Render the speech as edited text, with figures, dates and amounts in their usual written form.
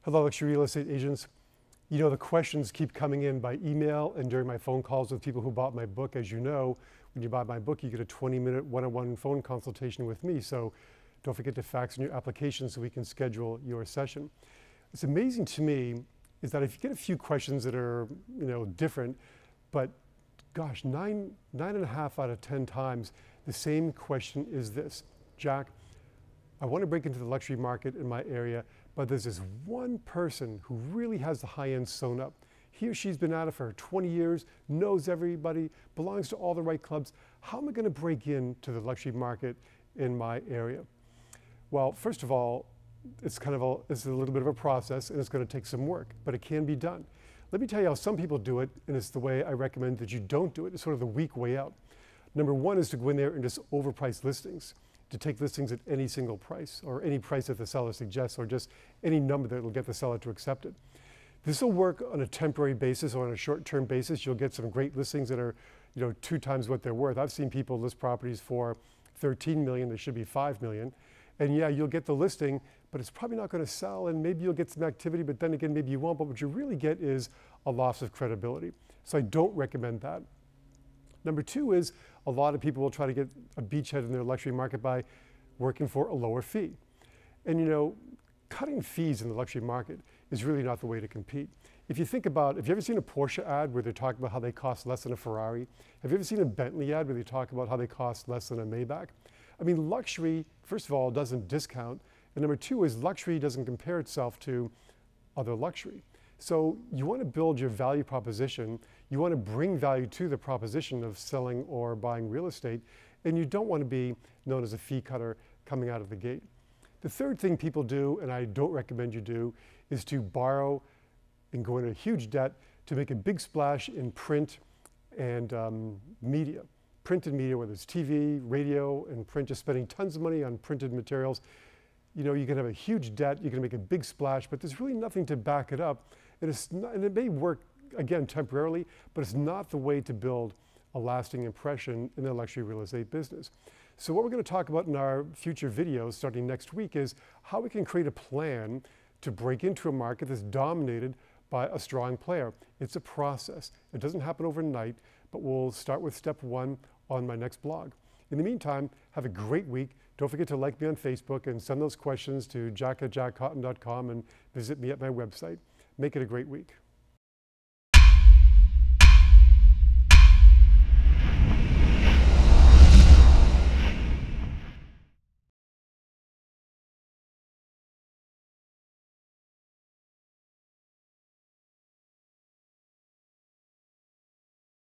Hello, luxury real estate agents. You know, the questions keep coming in by email and during my phone calls with people who bought my book. As you know, when you buy my book, you get a 20-minute one-on-one phone consultation with me. So don't forget to fax in your application so we can schedule your session. What's amazing to me is that if you get a few questions that are, different, but gosh, nine and a half out of 10 times, the same question is this: Jack, I want to break into the luxury market in my area, but there's this one person who really has the high end sewn up. He or she's been at it for 20 years, knows everybody, belongs to all the right clubs. How am I going to break into the luxury market in my area? Well, first of all, it's a little bit of a process and it's going to take some work, but it can be done. Let me tell you how some people do it, and it's the way I recommend that you don't do it. It's sort of the weak way out. Number one is to go in there and just overprice listings, to take listings at any single price or any price that the seller suggests, or just any number that will get the seller to accept it. This will work on a temporary basis or on a short-term basis. You'll get some great listings that are 2 times what they're worth. I've seen people list properties for 13 million, they should be 5 million. And yeah, you'll get the listing, but it's probably not going to sell, and maybe you'll get some activity, but then again, maybe you won't. But what you really get is a loss of credibility. So I don't recommend that. Number two is a lot of people will try to get a beachhead in their luxury market by working for a lower fee. And cutting fees in the luxury market is really not the way to compete. If you think about, have you ever seen a Porsche ad where they talk about how they cost less than a Ferrari? Have you ever seen a Bentley ad where they talk about how they cost less than a Maybach? I mean, luxury, first of all, doesn't discount. And number two is luxury doesn't compare itself to other luxury. So you want to build your value proposition. You want to bring value to the proposition of selling or buying real estate. And you don't want to be known as a fee cutter coming out of the gate. The third thing people do, and I don't recommend you do, is to borrow and go into huge debt to make a big splash in print and media. Printed media, whether it's TV, radio, and print, just spending tons of money on printed materials. You can have a huge debt, you can make a big splash, but there's really nothing to back it up. And it may work, again, temporarily, but it's not the way to build a lasting impression in the luxury real estate business. So what we're going to talk about in our future videos starting next week is how we can create a plan to break into a market that's dominated by a strong player. It's a process. It doesn't happen overnight, but we'll start with step one on my next blog. In the meantime, have a great week. Don't forget to like me on Facebook and send those questions to jack@jackcotton.com and visit me at my website. Make it a great week.